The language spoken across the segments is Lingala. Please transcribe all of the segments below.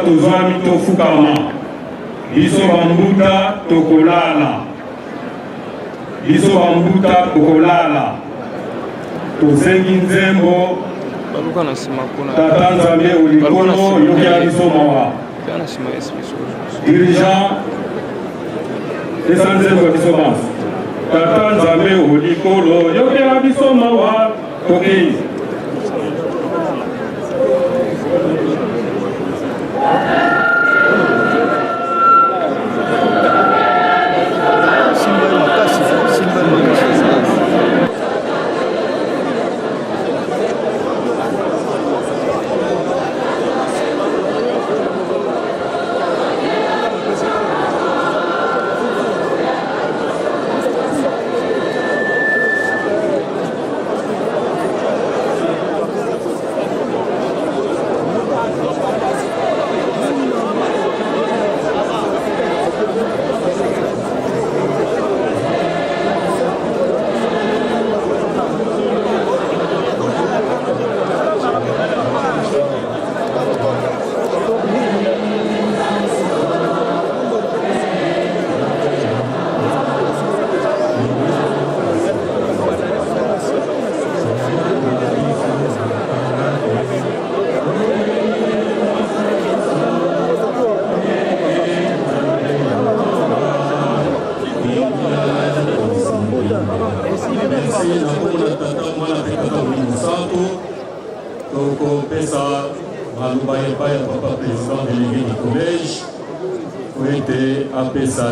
tozwami tofukama biso bambuta tokolala biso bambuta tokolala tozengi nzembo tata nzambe olikolo yokela biso mawa dirigeant eza nzembo ya biso bansi tata nzambe olikolo yokela biso mawa tokei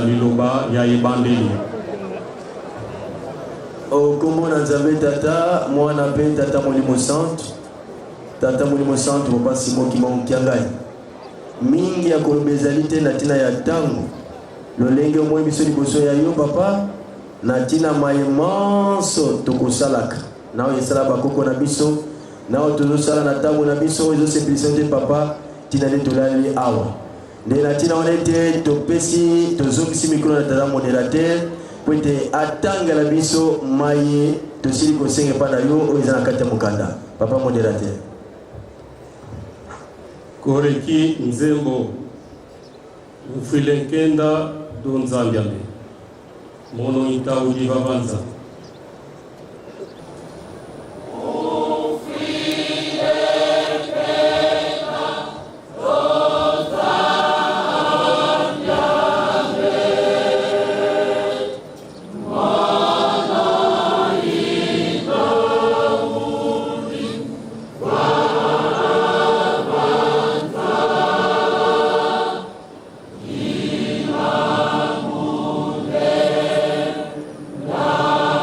liloba ya ebandeli okomona nzambe tata mwana mpe tata molimo santo mopasi mokima okiangai mingi ya koloba ezali te na ntina ya ntango lolenge omoi biso liboso ya yo papa na ntina maye manso tokosalaka naoyo esala bakoko na biso naoyo tozosala na ntango na biso ezosepelisa te papa ntina nde tolali awa nde na ntina wana ete topesi tozongisi mikolo na tata modérateur po ete atangela biso maye tosili kosenga epai na yo oyo eza na kati ya mokanda papa modérateur koreki nzembo ufile nkenda do nzambiame mono itaudi vavanza La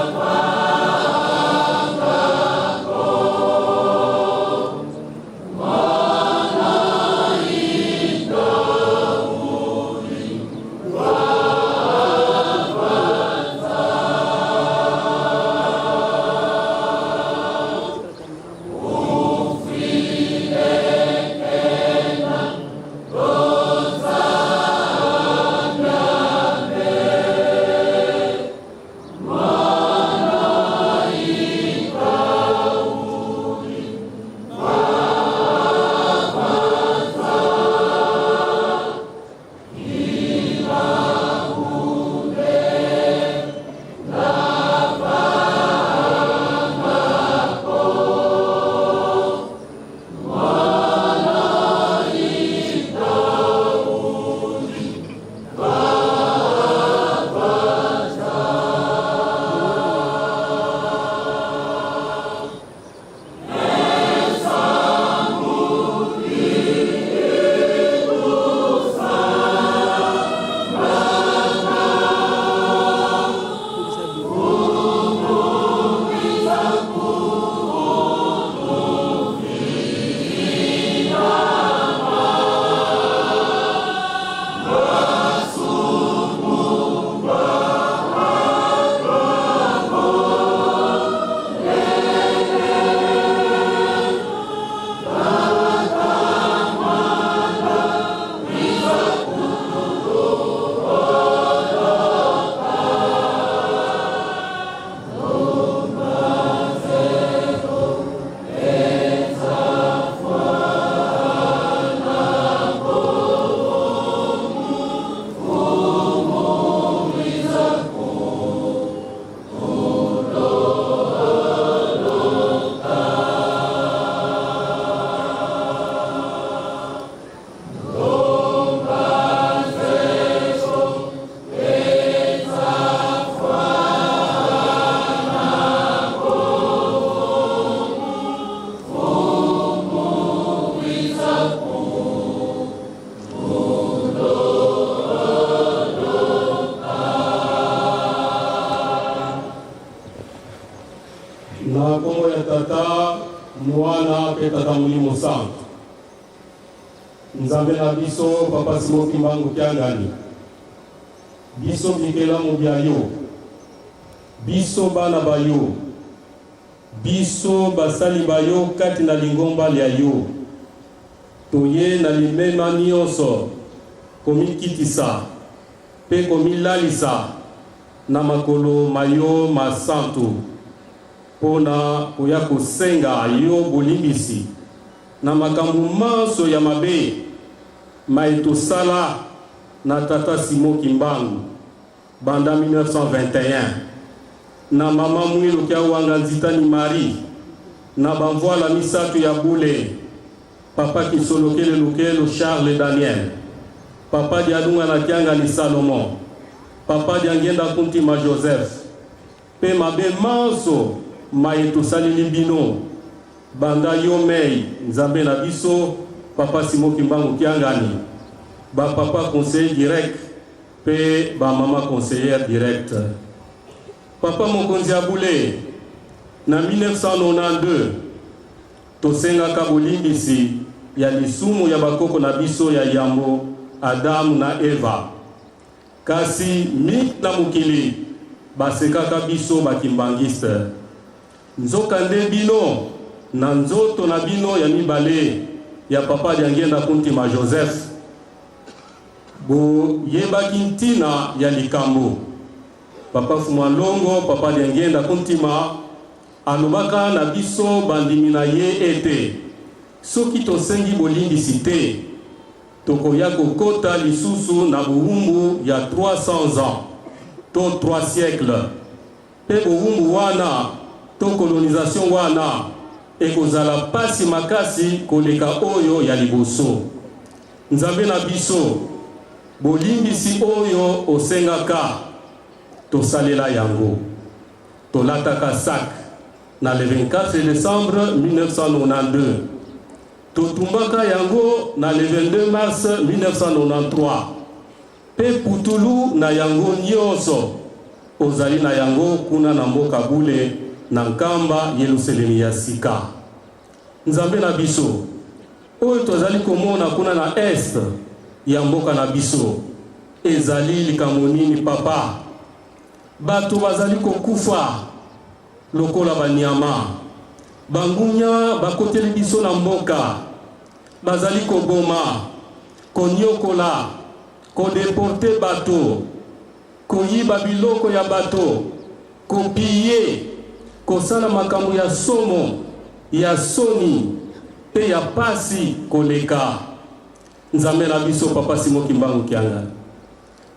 na kombo ya tata mwana pe tata mulimo santo nzambe na biso papa Simoki Mbangu Kiangani biso bikela mobia yo biso bana bayo biso basali bayo kati na lingomba lya yo toye na limema nyonso komikitisa pe komilalisa na makolo mayo masantu pona koya kosenga yo bolimbisi na makambo manso ya mabe maitosala na tata Simoki Mbangu banda 1921 na mama Mwilu kia wanga nzitani Marie na bamvoala misatu ya bule papa Kisolokele Lukelo Charles Daniel papa Diadunga na Kianga ni Salomon papa Diangenda Kuntima Joseph pe mabe manso maitosali libino banda yomei nzambe na biso papa Simoki Mbangu Kiangani ba papa conseiller direct pe ba mama conseillère direct papa mokonzi abule na 1992 tosenga kabolimbisi ya lisumu ya bakoko na biso ya yambo Adamu na Eva kasi na mukili basekaka biso bakimbangiste nzoka nde bino na nzoto na bino ya mibale ya papa Diangenda Kuntima Joseph bo yebaki ntina ya likambo papa Fumwalongo papa Diangenda Kuntima alobaka na biso bandimi na ye ete soki tosengi bolimbisi te tokoya kokota lisusu na buhumbu ya 300 ans to 3 siècles pe buhumbu wana to colonisation wana ekozala pasi makasi koleka oyo ya liboso nzambe na biso bolimbisi oyo osengaka tosalela yango tolataka sak na le 24 décembre 1992 totumbaka yango na le 22 mars 1993 pe putulu na yango nyonso ozali na yango kuna na mboka bule na nkamba Yerusalemi ya sika nzambe na biso oyo tozali komona kuna na est ya mboka na biso ezali likambo nini papa bato bazali kokufa lokola banyama bangunya bakoteli biso na mboka bazali koboma konyokola kodeporte bato koyiba biloko ya bato kopiye kosala makambo ya somo ya soni pe ya pasi koleka nzambe na biso papa Simoki Mbangu Kiangani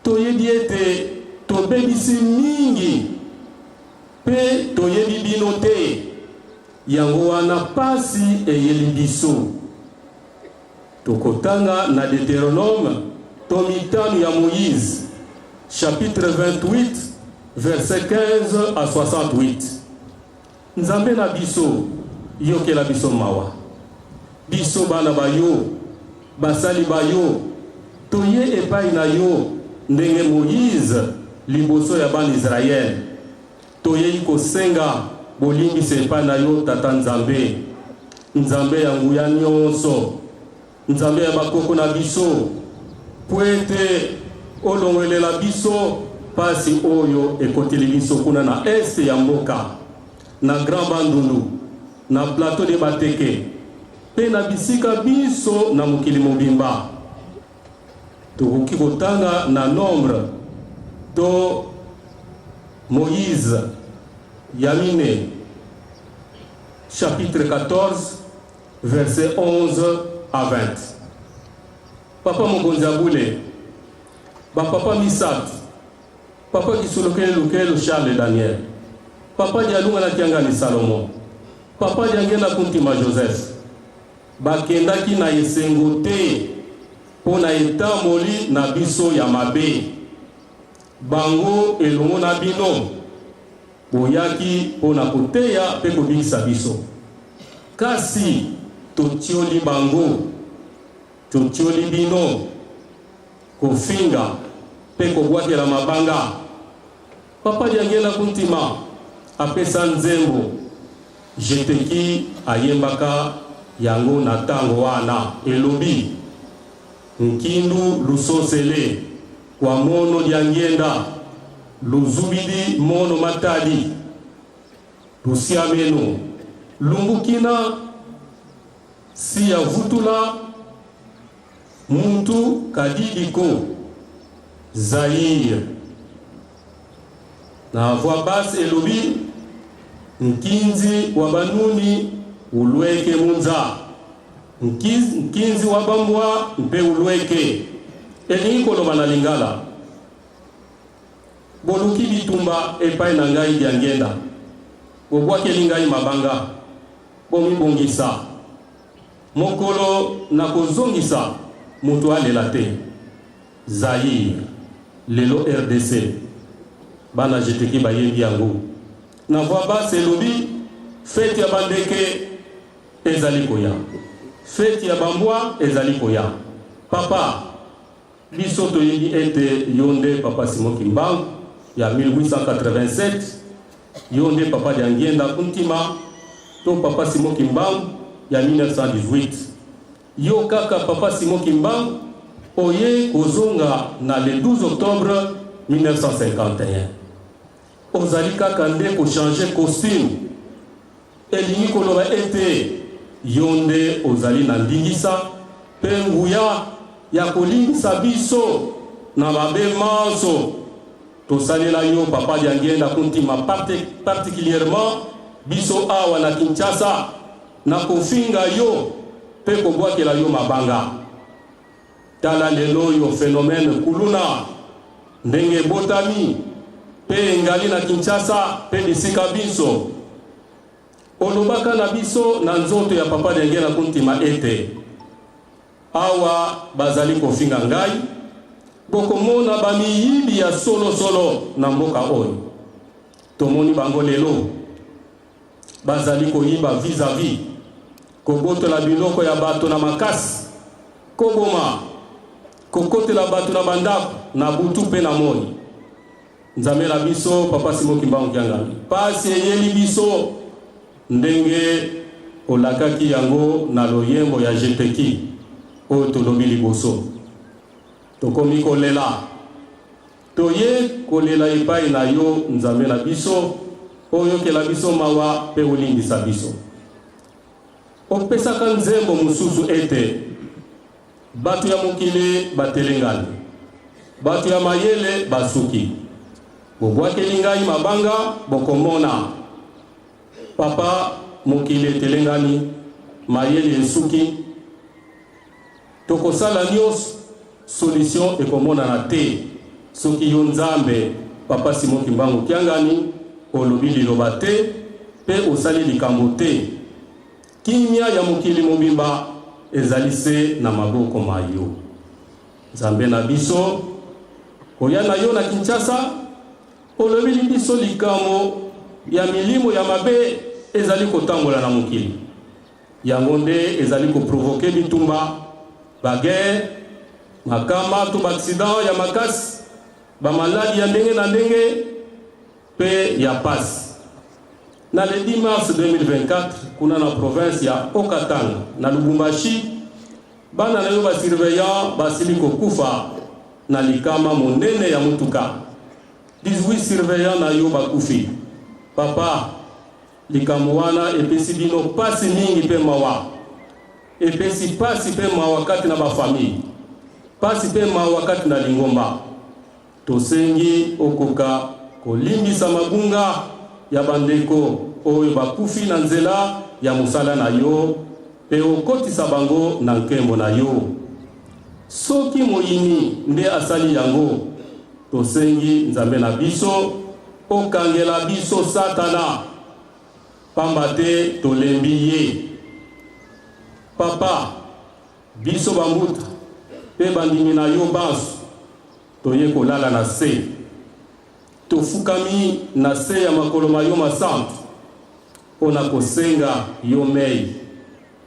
toyebi ete tobebisi mingi pe toyebi bino te yango wana pasi eyeli biso tokotanga na Deutéronome tomitano ya Moïse chapitre 28 verset 15 à 68 nzambe na biso yokela biso mawa biso bana bayo basali bayo toye epai na yo ndenge Moïse liboso ya bana Israël toye kosenga bolimbisa epai na yo tata nzambe nzambe ya nguya nyonso nzambe ya bakoko na biso po ete olongelela biso pasi oyo ekoteli biso kuna na este ya mboka na Grand Bandundu na plateau de Bateke pe na bisika biso na mokili mobimba tokoki kotanga na nombre to Moïse Yamine chapitre 14 verset 11 à 20 papa mokonzi abule bapapa misatu papa Kisolokele Lukelo Charles Daniel papa Diadunga na Kiangani Salomon papa Diangenda Kuntima Joseph bakendaki na esengo te po na etamboli na biso ya mabe bango elongo na bino boyaki po na koteya pe kobikisa biso kasi totioli bango totioli bino kofinga pe kobwakela mabanga papa Diangenda Kuntima apesa nzembo jeteki ayembaka yango na tango wana elobi nkindu lusosele kwa mono liangenda luzubidi mono matadi lusiameno lumbukina siya vutula muntu kadidiko Zaire na voix basse elobi nkinzi wabanuni ulweke munza nkinzi wabambwa mpe ulweke elingi koloba na lingala boluki bitumba epai na ngai diangenda bobwakeli ngai mabanga bomibongisa mokolo na kozongisa mutu alela te Zaire lelo RDC bana jeteki bayembi yango na voix basse elobi fete ya bandeke ezali koya fete ya bambwa ezali koya papa biso toyebi ete yonde papa Simon Kimbangu ya 1887 yonde papa diangenda kuntima to papa Simon Kimbangu ya 1918 yo kaka papa Simon Kimbangu oye kozonga na le 12 octobre 1951 ozali kaka nde ko changer costume elingi koloba ete yonde ozali na ndingisa pe nguya ya kolingisa biso na babe manso tosalela yo papa diangenda kuntima particulièrement biso awa na Kinshasa na kofinga yo pe kobwakela yo mabanga tala lelo yo phénomène kuluna ndenge botami pe ngali na Kinshasa pe bisika biso olobaka na biso na nzoto ya papa diangenda kuntima ete awa bazali kofinga ngai bokomona bamiyibi ya solo na mboka oyo tomoni bango lelo bazali koyiba vis-à-vis kobotola biloko ya bato na makasi koboma kokotela bato na bandako na butu pe na moni nzambe na biso papa Simon Kimbangu Kiangami pasi eyeli biso ndenge olakaki yango na loyembo ya jeteki oyo tolobi liboso tokomi kolela toye kolela epai na yo nzambe na biso oyo kela biso mawa pe olingisa biso opesaka nzembo mususu ete bato ya mokili batelengani bato ya mayele basuki bobwakeli ngai mabanga bokomona papa mokili telengani mayele esuki tokosala nyonso solution ekomonana te soki yo nzambe papa Simon Kimbangu Kiangani olobi liloba te pe osali likambo te kimia ya mokili mobimba ezali se na maboko mayo nzambe na biso koya na yo na Kinshasa olobi biso likambo ya milimo ya mabe ezali kotambola na mokili yango nde ezali koprovoke bitumba baguerre makama to accident ya makasi bamaladi ya ndenge na ndenge pe ya pasi na le 10 mars 2024 kuna na province ya Okatanga na Lubumbashi bana na yo basurveillant basili kokufa na likama monene ya mutuka 18 surveillant na yo bakufi papa likambo wana epesi bino pasi mingi pe mawa epesi pasi pe mawa kati na bafamille pasi pe mawa kati na lingomba tosengi okoka kolimbisa mabunga ya bandeko oyo bakufi na nzela ya musala na yo pe okotisa bango na nkembo na yo soki moyini nde asali yango tosengi nzambe na biso okangela biso satana pamba te tolembi ye papa biso bambuta pe bandimi na yo banso toye kolala na se tofukami na se ya makolo mayo masantu mpona kosenga yo mei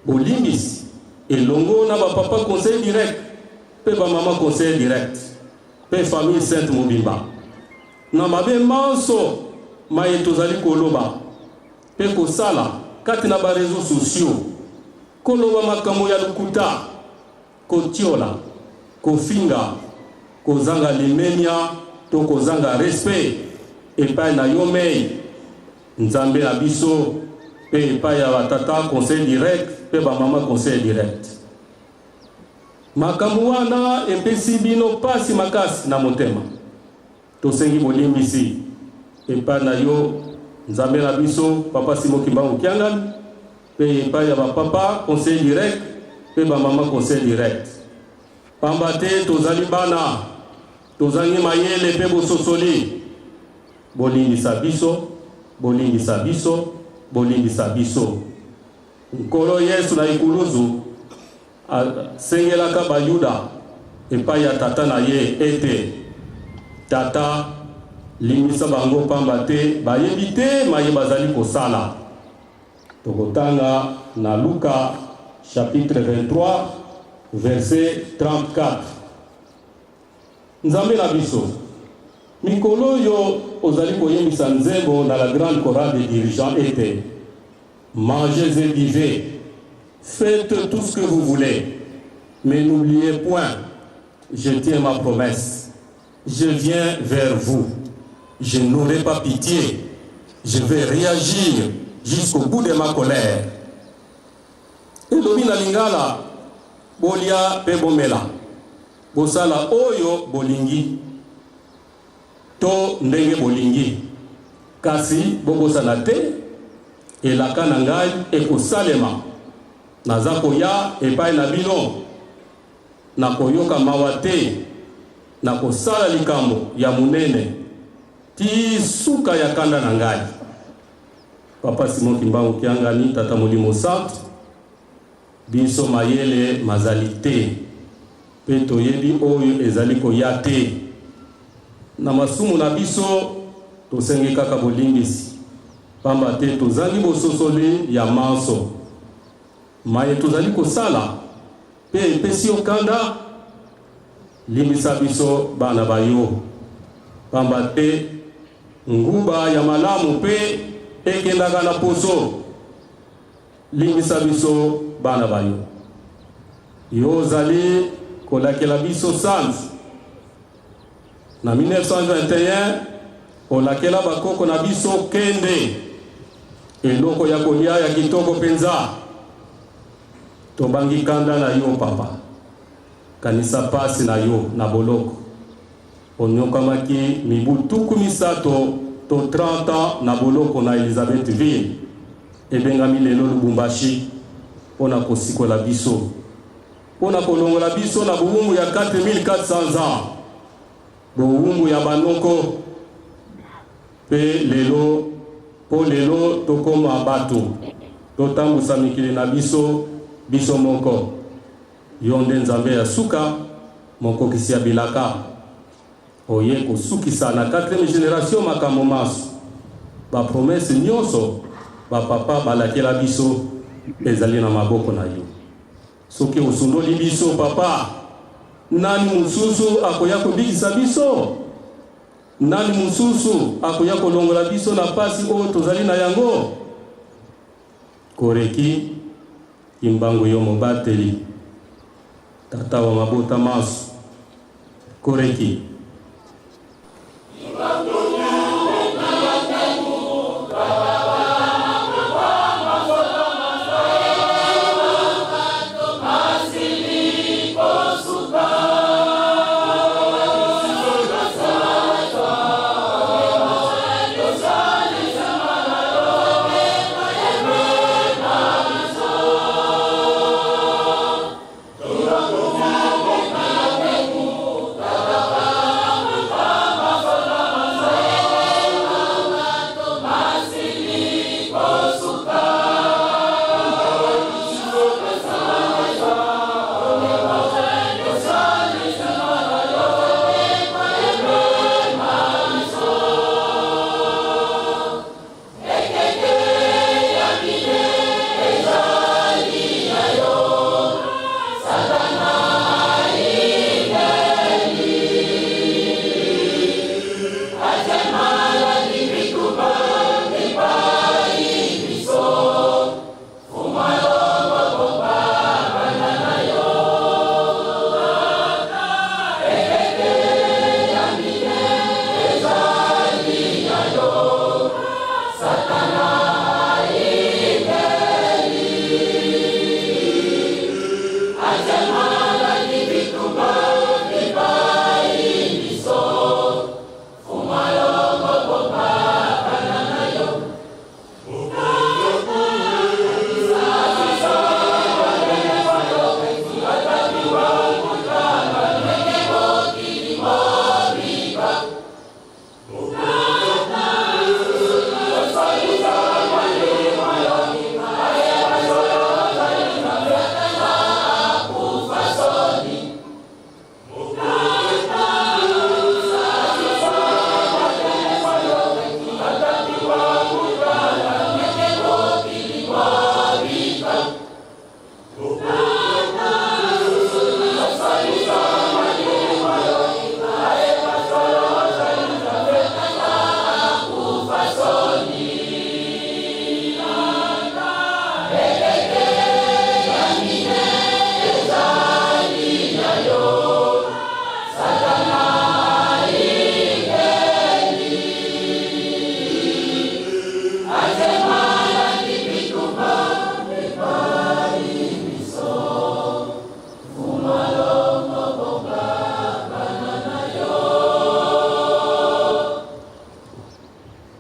bolimbisi elongo na bapapa conseil direct pe bamama conseil direct pe famille sainte mobimba na mabe manso maye tozali koloba pe kosala kati na ba réseaux sociaux koloba makambo ya lukuta kotiola kofinga kozanga limenya to kozanga respect epai na yo mei nzambe na biso pe epai ya batata conseil direct pe bamama conseil direct makambo wana epesi bino pasi makasi na motema tosengi bolimbisi epai na yo nzambe na biso papa Simon Kimbangu Kiangani pe epai ya bapapa conseil direct pe bamama conseil direct pamba te tozali bana tozangi mayele pe bososoli bolimbisa biso bolimbisa biso bolimbisa biso nkolo Yesu na ikuluzu asengelaka bayuda epai ya tata na ye ete tata limbisa bango pamba te bayebi te maye bazali kosala tokotanga na Luka chapitre 23 verset 34 nzambe na biso mikolo yo ozali koyembisa nzembo na la grande chorale des dirigeants ete mangez et buvez, faites tout ce que vous voulez, mais n'oubliez point, je tiens ma promesse, je viens vers vous, je n'aurai pas pitié, je vais réagir jusqu'au bout de ma colère. Et na lingala bolia pe bomela bosala oyo bolingi to ndenge bolingi kasi bobosana te elaka na ngai ekosalema naza koya epai na bino na koyoka mawa te na kosala likambo ya munene ti suka ya kanda na ngai papa Simon Kimbangu Kiangani tata Molimo Sant biso mayele mazali te pe toyebi oyo ezali koya te na masumu na biso tosengi kaka bolimbisi pamba te tozangi bososoli ya manso maye tozali kosala pe epesi okanda limbisa biso bana bayo pamba te nguba ya malamu pe ekendaka na poso limbisa biso bana bayo yo ozali kolakela biso sans na 1921 olakela bakoko na biso kende eloko ya kolia ya kitoko penza tobangi kanda na yo papa kanisa pasi na yo na boloko onyokamaki mibutuku misato to 30 ans na boloko na Elizabethville ebengami lelo Lubumbashi pona kosikola biso pona kolongola biso na buumbu ya 4400 ans buumbu ya banoko pe lelo po lelo tokoma bato totambusa mikili na biso biso moko yonde nzambe ya suka moko kisia bilaka oye kosukisa na 4e génération makambo maso ba promesse nyonso ba papa balakela biso ezali na maboko na yo soki osundoli biso papa nani mususu akoya kobikisa biso nani mususu akoya kolongola biso na pasi oyo tozali na yango koreki Kimbangu yo mobateli tata wa mabota maso koreki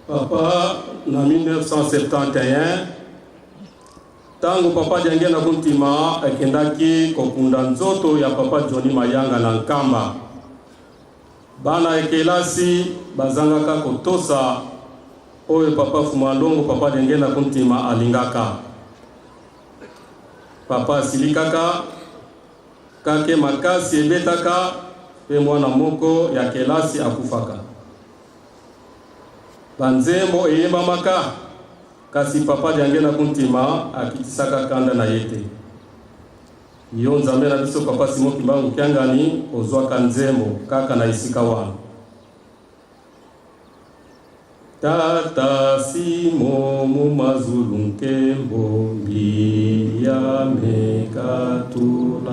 Papa na 1971 tango papa jange na kuntima akendaki kokunda nzoto ya papa Johnny Mayanga na Nkamba. Bana ekelasi bazangaka kotosa oyo papa Fumalongo papa jange na kuntima alingaka. Papa silikaka kake makasi ebetaka pe mwana moko ya kelasi akufaka. Banzembo eyemba maka kasi papa jange na kuntima akitisaka kanda na yete. Yo nzambe na biso papa Simon Kimbangu Kyangani ozwaka nzembo kaka na isika wana. Tata Simon Mumazulu Nkembo Mbia Mekatula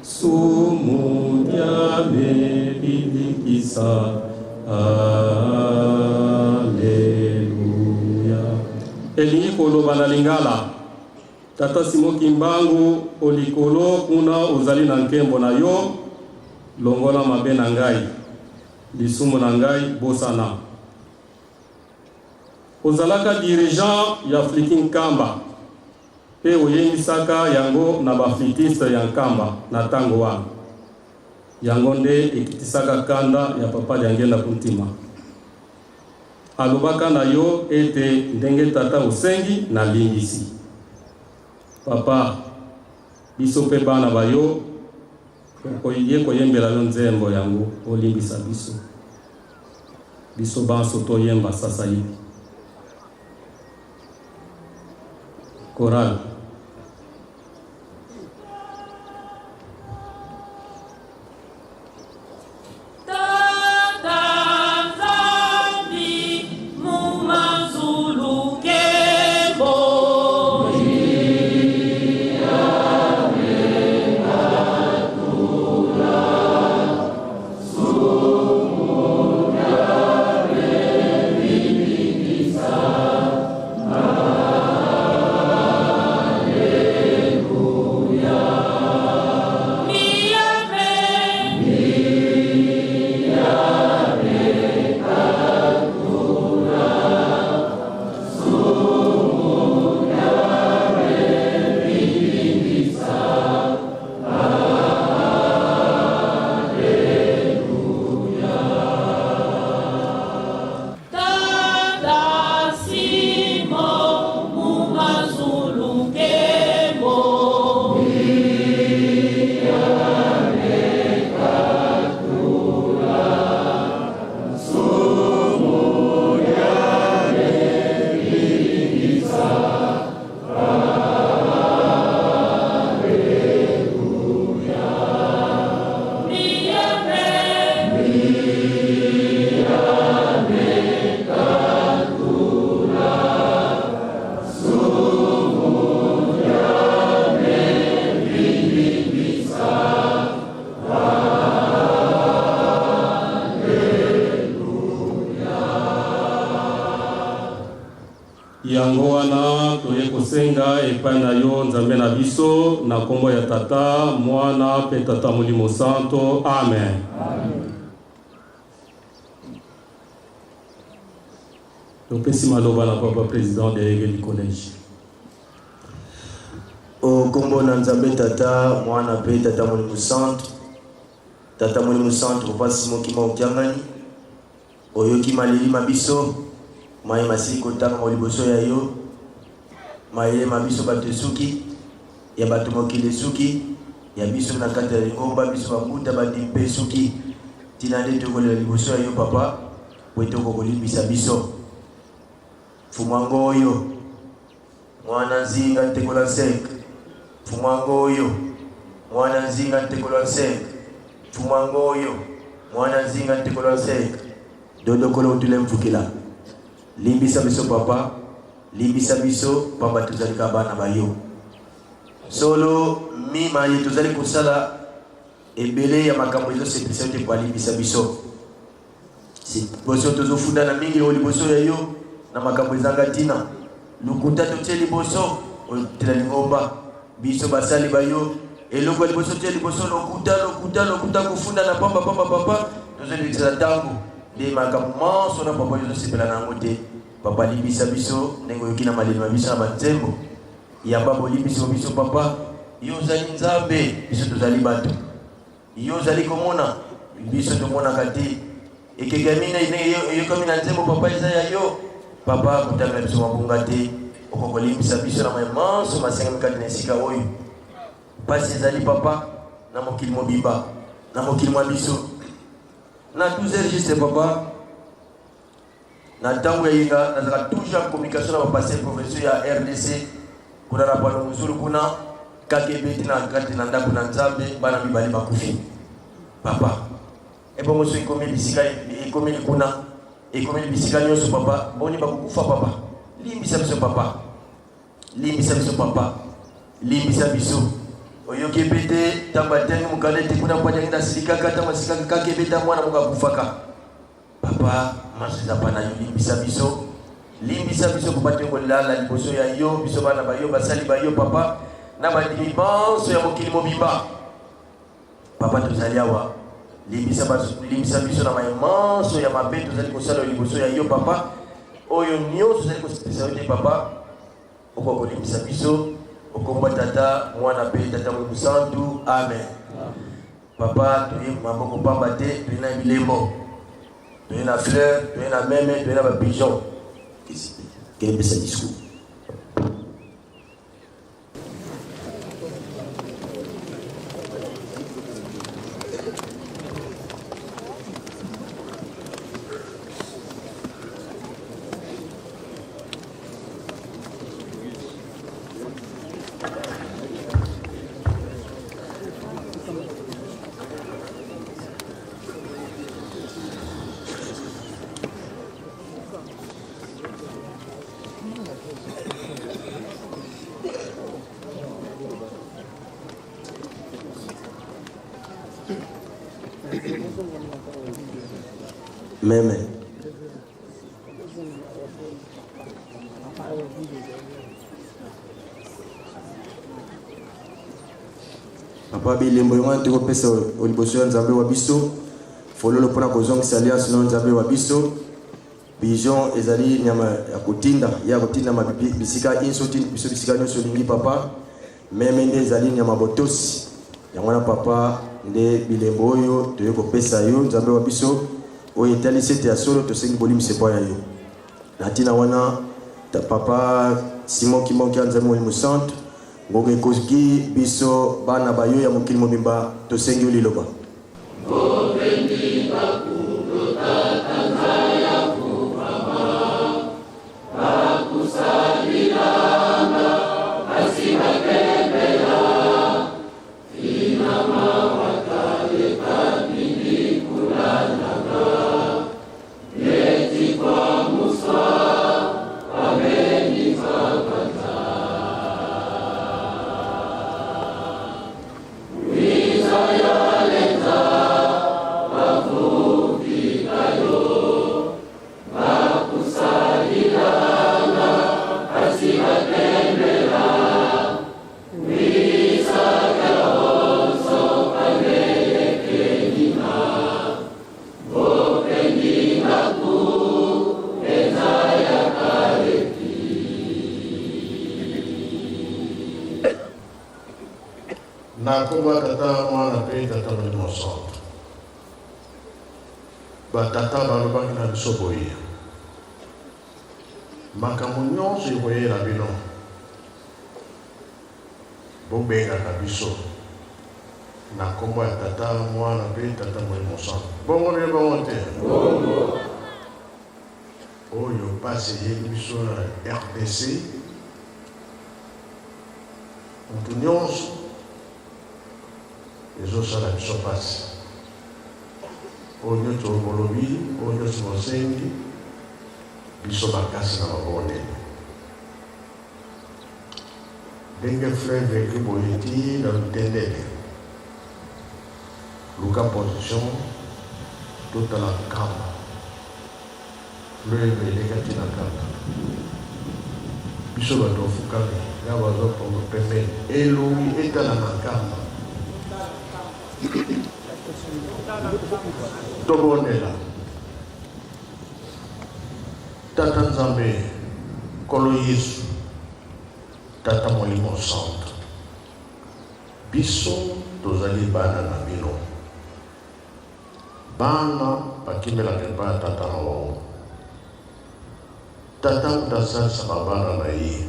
Sumu Nyame Bilikisa Alleluia. Elingi koloba na lingala. Tata Simon Kimbangu olikolo kuna ozali na nkembo na yo longola mabe na ngai. Lisumu na ngai bosana. Ozalaka dirigeant ya Fliking Kamba. Pe oyemisaka yango na baflitiste ya Nkamba na tango wana. Yango nde ekitisaka kanda ya papa jange na kuntima. Alobaka na yo ete ndenge tata osengi na lingisi. Papa biso pe bana bayo koye koyembela yo nzembo yango olimbisa biso. Biso banso toyemba sasa hivi. Choral. Yango wana toye kosenga epai na yo nzambe na biso na kombo ya tata mwana pe tata molimo santo. Amen. Topesi maloba na papa président de l'Église du collège. O kombo na nzambe tata mwana pe tata molimo santo. Tata molimo santo papa Simon Kimbangu Kyangani oyoki malili mabiso maye masiko kotanga moliboso ya yo maye mabiso batesuki ya bato mokili suki ya biso na kati ya lingomba biso bakuta badimpe suki tina nde tokolela liboso ya yo papa po tokolimbisa biso fumango oyo mwana nzinga ntekola 5 fumango oyo mwana nzinga ntekola 5 fumango oyo mwana nzinga ntekola 5 dodo kola utule mfukila limbisa biso papa limbisa biso papa tuzalika bana bayo solo mima ye tuzali kusala ebele ya makambo ezo sepisa te kwa limbisa biso si boso tozofunda na mingi oli boso ya yo na makambo ezanga tina lukuta toteli boso otela lingomba biso basali bayo eloko liboso teli boso lokuta kufunda na pamba papa tozali tsala tango de makamman sona papa yo sepela na ngote papa libisa biso nengo yokina malima biso na banzembo ya babo libisa biso papa yo zali nzambe biso tozali bato yo zali komona biso tomona kati ekegamina yo comme na nzembo papa eza ya yo papa kutanga biso mabunga te okokolimbisa biso na mamanso masenga mikati na esika oyo pasi ezali papa na mokili mobimba na mokili mwa biso na 12h juste papa na tango ya yinga nazaka toujours en communication na bapasser professeur ya RDC kuna na pano muzuru kuna kakebeti na kati na ndako na nzambe bana mibali bakufi papa ebongo so ikomi bisika ikomi kuna ikomi bisika nyonso papa boni bakukufa papa limbisa biso papa limbisa biso papa limbisa biso oyoki bete tamba tengi mukalete kuna kwa jangida silikaka tamba sikaka kake beta mwana muka kufaka papa masiza pana limbisa biso kupate ngolala liboso ya yo biso bana bayo basali bayo papa na bandimi banso ya mokili mobimba papa tozali awa limbisa biso na mayemanso ya mabe tozali kosala liboso ya yo papa oyo nyonso tozali kospesialite papa okoko limbisa biso okomba tata mwana pe tata Mungu santu amen papa tuye maboko pamba te tuye na bilembo tuye na fleur tuye na meme tuye na bapigeon kembe sa discours meme papa bilembo yango ntiko pesa oliboso ya nzambe wa biso fololo mpona kozongisa alliance na nzambe wa biso pigeon ezali nyama ya kotinda bisika inso tindi biso bisika nyonso olingi papa meme nde ezali nyama botosi yango na papa nde bilembo oyo toye kopesa yo nzambe wa biso oyo etalisi ete ya solo tosengi bolimbisa epai ya yo na ntina wana papa simon kimonki ya nzambe molimo centre ngongo ekoki biso bana bayo ya mokili mobimba tosengi yo liloba nakomba tata mwana pe tata molimo centre batata balobaki na biso boye makambo nyonso ekoyela bino bobengaka biso na kombo ya tata mwana pe tata molimo centre bongo nde bongo te oyo pasi eyeli biso na RDC mutu nyonso ezosala biso pasi oyo nyonso bolobi oyo nyonso bosengi biso makasi na maboko nene ndenge fleuve eki boye ti na lutendele luka position totala nkamba fleuve elekati na nkamba biso bato ofukami ya bazopongo pembeni elongi etala na nkamba tobondela Tata Nzambe Kolo Yesu Tata Molimo Santo biso tozali bana na bino bana bakimelaka epai ya tata na bango. Tata moto asalisaka bana na ye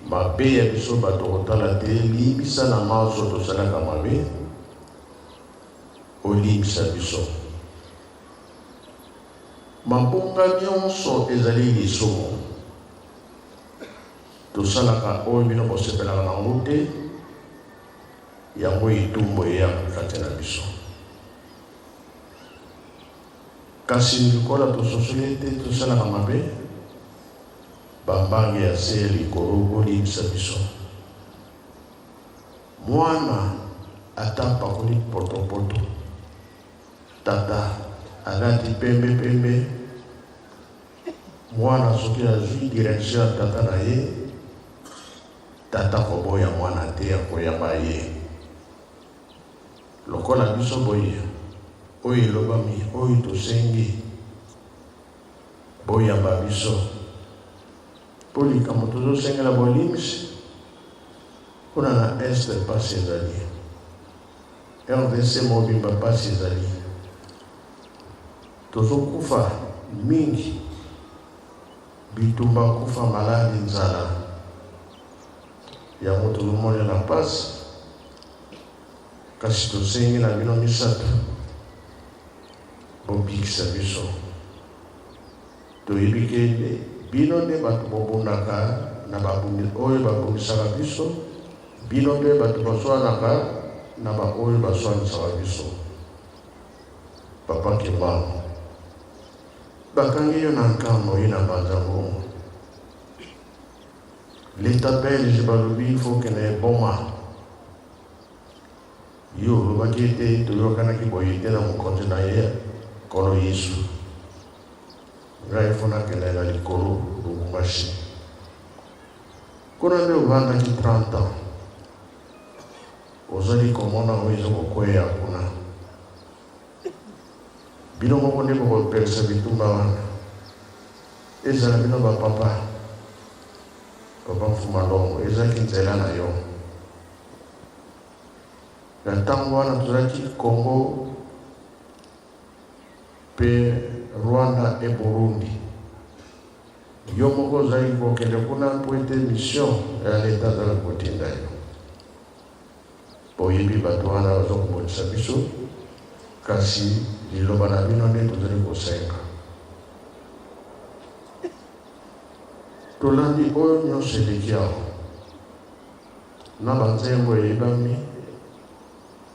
mabe ya biso bato kotala te limbisa na maso tosalaka mabe olimbisa biso. Mabonga nyonso ezali lisumu tosalaka oyo bino bosepelaka nango te yango etumbu eyaka kati na biso. Kasi likola tososoli te tosalaka mabe bambange ya se likolo olimbisa biso. Mwana atapakoli potopoto tata alati pembe mwana soki azwi direction ya tata na ye tata koboya mwana te akoyamba ye. Lokola biso boye oyo elobami oyo tosengi boyamba biso mpo likambo tozosengela bolimbisi kuna na este pasi ezali RDC mobimba pasi ezali tozokufa mingi bitumba kufa maladi nzala yango tozomona na pasi kasi tosengi na bino misato bobikisa biso. Toyebi ke bino nde bato bobundaka na babungi oyo babungisaka biso, bino nde bato baswanaka na baoyo baswanisaka biso. Papa Kimbangu bakangi yo na nkambo ye na banzango l'état belge balobi il faut que na eboma yo lobaki ete toyokanaki boye te na mokonzi na ye Kolo Yesu ngai fona kende na likolo Lubumbashi kuna nde ovandaki 30 ans ozali komona oyo ezokokwea kuna bino moko nde bokopekisa bitumba wana ezala bino bapapa papa Mfumalongo ezalaki nzela na yo na ntango wana tozalaki Congo pe Rwanda e Burundi yo moko ozali kokende kuna mpo ete mission ya leta azala kotinda yo boyebi bato wana bazokobonisa biso kasi liloba na bino nde tozali kosenga tolandi oyo nyonso eleki awa na banzengo eyebami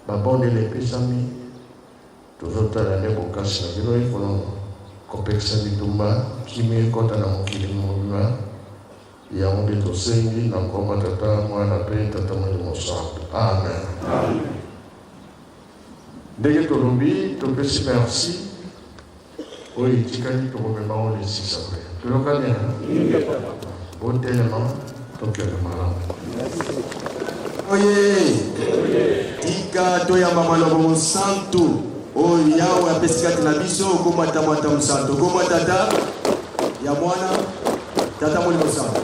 babondele epesami tozotala nde bokasi na bino ekono kopekisa bitumba kimi ekota na mokili mobima yango nde tosengi na nkombo tata mwana mpe tata Molimo Santo amen. Ndenge tolobi topesi merci oyo etikali tokomema o le 6 avril toyokani botelema tokende malamu oye tika toyamba maloba mosantu oyo yawe apesi kati na biso okomata mwata mosantu okomwa tata ya mwana tata Molimo Santo